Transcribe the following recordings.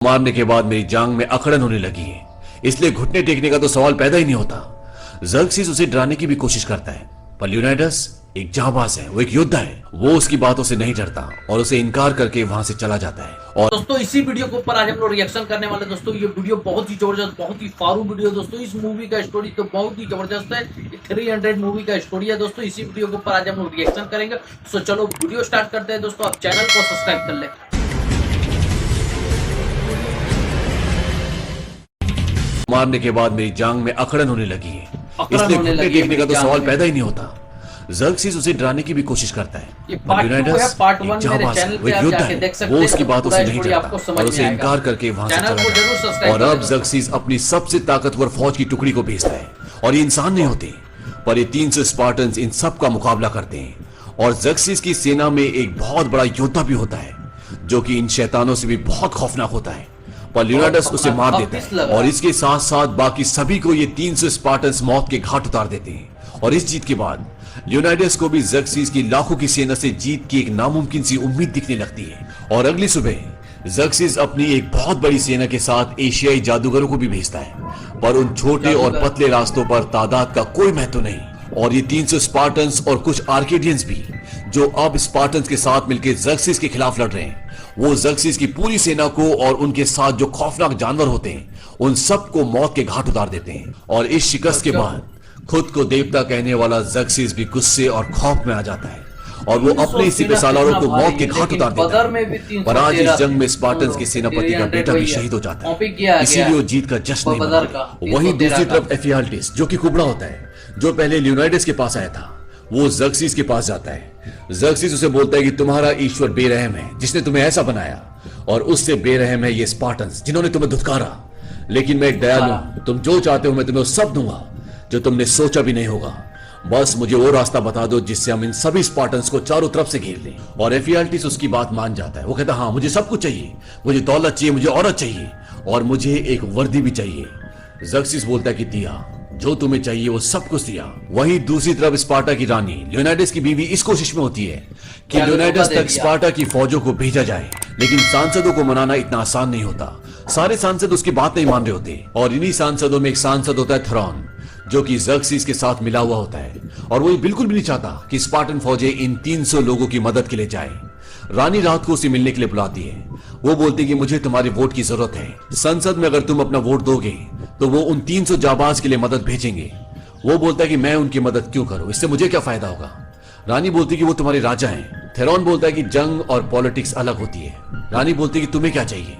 मारने के बाद मेरी जांग में अकड़न होने लगी है, इसलिए घुटने टेकने का तो सवाल पैदा ही नहीं होता। जर्क्सिस उसे डराने की भी कोशिश करता है, पर लियोनाइडस एक जांबाज है, वो एक योद्धा है। वो उसकी बातों से नहीं डरता और उसे इनकार करके वहां से चला जाता है। और दोस्तों इसी वीडियो के ऊपर आज हम लोग रिएक्शन करने वाले हैं। दोस्तों ये वीडियो बहुत ही जबरदस्त, बहुत ही फारू वीडियो। दोस्तों इस मूवी का स्टोरी तो बहुत ही जबरदस्त है। 300 मूवी का स्टोरी है। दोस्तों इसी वीडियो के ऊपर आज हम लोग रिएक्शन करेंगे। तो चलो वीडियो स्टार्ट करते हैं। दोस्तों आप चैनल को सब्सक्राइब कर ले। मारने के बाद मेरी जांग में अकड़न होने लगी है, अकड़न इसलिए होने घुटने लगी है टेकने का तो मेरी सवाल जांग पैदा ही नहीं होता। जर्क्सिस उसे डराने की भी कोशिश करता है, ये पर पार्ट 2 है। लियोनाइडस पार्ट एक 1 मेरे जांबाज है, चैनल वो पे एक आप योद्धा जाके है। देख सकते वो हैं। उसकी बातों पूरा से नहीं स्टोरी डरता आपको समझ और उसे में आएगा। इनकार करके वहां से चैनल चला को जरूर जाता है। सब्सक्राइब और कर अब लेना। जर्क्सिस अपनी सबसे ताकतवर फौज की टुकड़ी को भेजता है, और ये इंसान नहीं होते, पर ये 300 स्पार्टन्स इन सब का मुकाबला करते हैं। और जर्क्सिस की सेना में एक बहुत बड़ा योद्धा भी होता है, जो कि इन शैतानों से भी बहुत खौफनाक होता है। पर लियोनाइडस उसे मार देता है, और इसके साथ साथ बाकी सभी को ये 300 स्पार्टन्स मौत के घाट उतार देते हैं। और इस जीत के बाद लियोनाइडस को भी जर्क्सिस की लाखों की सेना से जीत की एक नामुमकिन सी उम्मीद दिखने लगती है। और अगली सुबह जर्क्सिस अपनी एक बहुत बड़ी सेना के साथ एशियाई जादूगरों को भी भेजता है, पर उन छोटे और पतले रास्तों पर तादाद का कोई महत्व नहीं। और ये 300 स्पार्टन्स और कुछ आर्केडियंस भी, जो अब स्पार्टन्स के साथ मिलकर जर्क्सिस के खिलाफ लड़ रहे हैं, वो जर्क्सिस की पूरी सेना को और उनके साथ जो खौफनाक जानवर होते हैं उन सबको मौत के घाट उतार देते हैं। और इस शिकस्त के बाद खुद को देवता कहने वाला जर्क्सिस भी गुस्से और खौफ में आ जाता है, और वो अपने ही सिपह सालारों को मौत के घाट उतार देता है। पर आज इस जंग में स्पार्टन्स के सेनापति का बेटा भी शहीद हो जाता है, इसीलिए वो जीत का जश्न नहीं मनाते। वहीं दूसरी तरफ एफियाल्टिस, जो कि कुबड़ा होता है, जो पहले लियोनाइडस के पास आया था, वो जर्क्सिस के पास जाता है। जर्क्सिस उसे बोलता है कि तुम्हारा ईश्वर बेरहम है, जिसने तुम्हें ऐसा बनाया, और उससे बेरहम है ये स्पार्टन्स, जिन्होंने तुम्हें धुतकारा। लेकिन मैं एक दयालु हूं, तुम जो चाहते हो मैं तुम्हें वो सब दूंगा जो तुमने सोचा भी नहीं होगा। बस मुझे वो रास्ता बता दो जिससे हम इन सभी स्पार्टन्स को चारों तरफ से घेर लें। और एफियाल्टिस उसकी बात मान जाता है। वो कहता है, हाँ मुझे सब कुछ चाहिए, मुझे दौलत चाहिए, मुझे औरत चाहिए, और मुझे एक वर्दी भी चाहिए। जर्क्सिस बोलता है कि दिया, जो तुम्हें चाहिए वो सब कुछ दिया। वहीं दूसरी तरफ स्पार्टा की रानी, लियोनाइडस की बीवी, इस कोशिश में होती है कि लियोनाइडस तक स्पार्टा की फौजों को भेजा जाए, लेकिन सांसदों को मनाना इतना आसान नहीं होता। सारे सांसद उसकी बात नहीं मान रहे होते, और इन्हीं सांसदों में एक सांसद होता है थेरॉन, जो कि जर्क्सिस के साथ मिला हुआ होता है, और वो बिल्कुल भी नहीं चाहता कि स्पार्टन फौजें इन 300 लोगों की मदद के लिए जाए। रानी रात को उसे मिलने के लिए बुलाती है। वो बोलती है कि मुझे तुम्हारे वोट की जरूरत है, संसद में अगर तुम अपना वोट दोगे तो वो उन 300 जाबाज के लिए मदद भेजेंगे। वो बोलता है कि मैं उनकी मदद क्यों करूं, इससे मुझे क्या फायदा होगा। रानी बोलती है कि वो तुम्हारे राजा हैं। थेरॉन बोलता है कि जंग और पॉलिटिक्स अलग होती है। रानी बोलती है कि तुम्हें क्या चाहिए।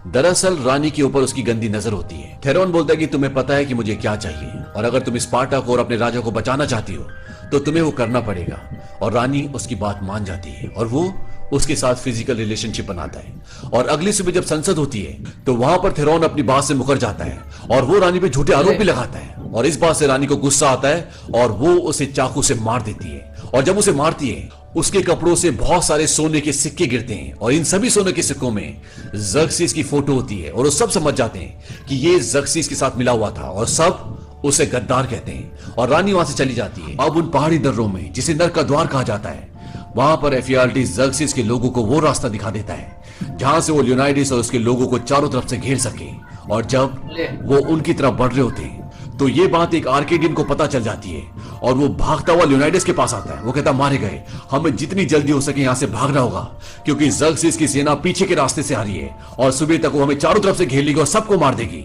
दरअसल रानी के ऊपर उसकी गंदी नजर होती है। थेरॉन बोलता है कि तुम्हें पता है कि मुझे क्या चाहिए, और अगर तुम स्पार्टा को और अपने राजा को बचाना चाहती हो तो तुम्हें वो करना पड़ेगा। और रानी उसकी बात मान जाती है, और वो उसके साथ फिजिकल रिलेशनशिप बनाता है। और अगली सुबह जब संसद होती है तो वहां पर थेरॉन अपनी बात से मुकर जाता है, और वो रानी पे झूठे आरोप भी लगाता है। और इस बात से रानी को गुस्सा आता है, और वो उसे चाकू से मार देती है। और जब उसे मारती है, उसके कपड़ों से बहुत सारे सोने के सिक्के गिरते हैं, और इन सभी सोने के सिक्कों में जर्क्सिस की फोटो होती है। और वो सब समझ जाते हैं कि ये जर्क्सिस के साथ मिला हुआ था, और सब उसे गद्दार कहते हैं। और रानी वहां से चली जाती है। अब उन पहाड़ी दर्रों में, जिसे नरक का द्वार कहा जाता है, वहां पर एफियाल्टिस जर्क्सिस के लोगों को वो रास्ता दिखा देता है जहां से वो लियोनाइडस और उसके लोगों को चारों तरफ से घेर सके। और जब वो उनकी तरफ बढ़ रहे होते हैं तो ये बात एक आर्केडियन को पता चल जाती है, और वो भागता हुआ लियोनाइडस के पास आता है। वो कहता, मारे गए, हमें जितनी जल्दी हो सके यहां से भागना होगा, क्योंकि जर्क्सिस की सेना पीछे के रास्ते से आ रही है, और सुबह तक वो हमें चारों तरफ से घेर लेगी और सबको मार देगी।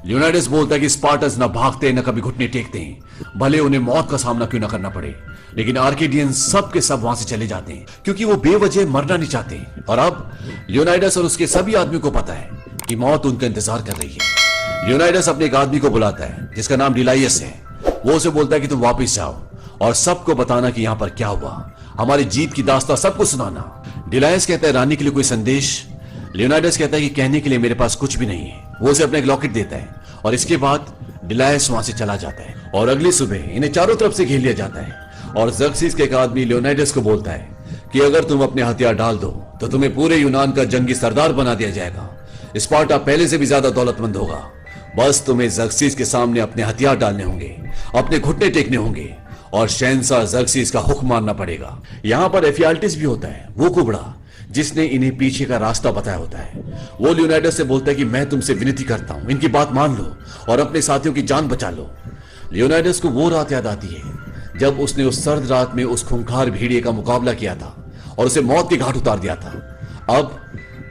लियोनाइडस बोलता है कि स्पार्टन्स न भागते न कभी घुटने टेकते हैं, भले उन्हें मौत का सामना क्यों न करना पड़े। लेकिन आर्केडियंस सब के सब वहां से चले जाते हैं, क्योंकि वो बेवजह मरना नहीं चाहते। और अब लियोनाइडस और उसके सभी आदमी को पता है कि मौत उनका इंतजार कर रही है। लियोनाइडस अपने एक आदमी को बुलाता है जिसका नाम डिलाइयस है। वो उसे बोलता है कि तुम वापस जाओ और सबको बताना कि यहां पर क्या हुआ, हमारी जीत की दास्तां सबको सुनाना। डिलाइयस कहता है, रानी के लिए कोई संदेश। लियोनाइडस कहता है कि कहने के लिए मेरे पास कुछ भी नहीं है। वो उसे अपना एक लॉकेट देता है, और इसके बाद डिलाइयस वहां से चला जाता है। और अगली सुबह इन्हें चारों तरफ से घेर लिया जाता है, और जर्क्सिस के एक आदमी लियोनाइडस को बोलता है कि अगर तुम अपने हथियार डाल दो तो तुम्हें पूरे यूनान का जंगी सरदार बना दिया जाएगा। स्पार्टा पहले से भी ज्यादा दौलतमंद होगा। बस तुम्हें जर्क्सिस के सामने अपने हथियार डालने होंगे, अपने घुटने टेकने होंगे, और शहंशाह जर्क्सिस का हुक्म मानना पड़ेगा। यहां पर एफियाल्टिस भी होता है, वो कुबड़ा जिसने इन्हें पीछे का रास्ता बताया होता है। वो लियोनाइडस से बोलता है कि मैं तुमसे विनती करता हूं, इनकी बात मान लो और अपने साथियों की जान बचा लो। लियोनाइडस को वो रात याद आती है जब उसने उस सर्द रात में उस खूंखार भेड़िए का मुकाबला किया था और उसे मौत के घाट उतार दिया था। अब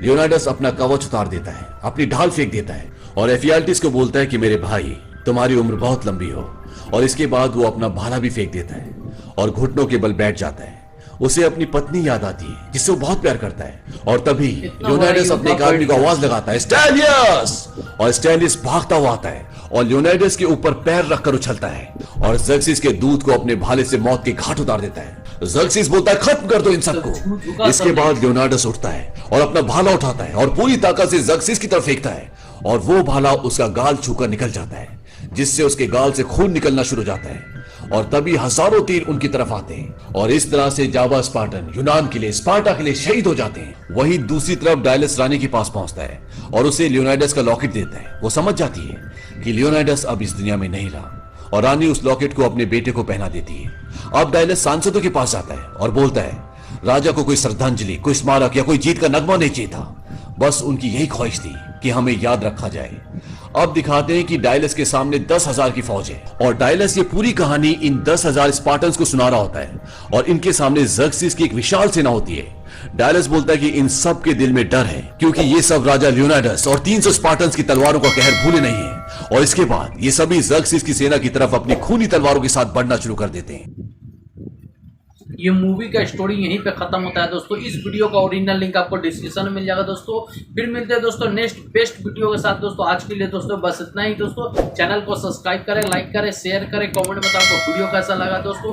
लियोनाइडस अपना कवच उतार देता है, अपनी ढाल फेंक देता है और एफियाल्टिस को बोलता है कि मेरे भाई, तुम्हारी उम्र बहुत लंबी हो। और इसके बाद वो अपना भाला भी फेंक देता है और घुटनों के बल बैठ जाता है। उसे अपनी पत्नी याद आती है जिससे वो बहुत प्यार करता है। और तभी लियोनाइडस अपने एक आदमी को आवाज लगाता है, स्टेलियस! और स्टेलियस भागता हुआ आता है और लियोनाइडस के ऊपर पैर रखकर उछलता है और जर्सिस के दूत को अपने भाले से मौत के घाट उतार देता है। जर्सिस बोलता है, खत्म कर दो इन सबको। इसके बाद लियोनाइडस उठता है और अपना भाला उठाता है और पूरी ताकत से जर्सिस की तरफ फेंकता है और वो भाला उसका गाल छूकर निकल जाता है, जिससे उसके गाल से खून निकलना शुरू हो जाता है। और तभी हजारों तीर उनकी तरफ आते हैं और इस तरह से जावा स्पार्टन यूनान के लिए, स्पार्टा के लिए शहीद हो जाते हैं। वहीं दूसरी तरफ डायलस रानी के पास पहुंचता है और उसे लियोनाइडस का लॉकेट देता है। वो समझ जाती है कि लियोनाइडस अब इस दुनिया में नहीं रहा और रानी उस लॉकेट को अपने बेटे को पहना देती है। अब डायलस सांसदों के पास जाता है और बोलता है, राजा को कोई श्रद्धांजलि, कोई स्मारक या कोई जीत का नगमा नहीं चाहिए था, बस उनकी यही ख्वाहिश थी कि हमें याद रखा जाए। अब दिखाते हैं कि डायलस के सामने 10,000 की फौज है और डायलस ये पूरी कहानी इन 10,000 स्पार्टन्स को सुना रहा होता है और इनके सामने जर्सिस की एक विशाल सेना होती है। डायलस बोलता है कि इन सब के दिल में डर है क्योंकि ये सब राजा लियोनाइडस और 300 स्पार्टन्स की तलवारों का कहर भूले नहीं है। और इसके बाद ये सभी जर्सिस की सेना की तरफ अपनी खूनी तलवारों के साथ बढ़ना शुरू कर देते हैं। ये मूवी का स्टोरी यहीं पे खत्म होता है दोस्तों। इस वीडियो का ओरिजिनल लिंक आपको डिस्क्रिप्शन में मिल जाएगा दोस्तों। फिर मिलते हैं दोस्तों नेक्स्ट बेस्ट वीडियो के साथ दोस्तों। आज के लिए दोस्तों बस इतना ही दोस्तों। चैनल को सब्सक्राइब करें, लाइक करें, शेयर करें, कमेंट में आपको वीडियो कैसा लगा दोस्तों।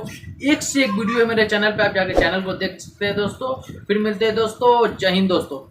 एक से एक वीडियो है मेरे चैनल पे, आप जाके चैनल को देख सकते हैं दोस्तों। फिर मिलते हैं दोस्तों। जय हिंद दोस्तों।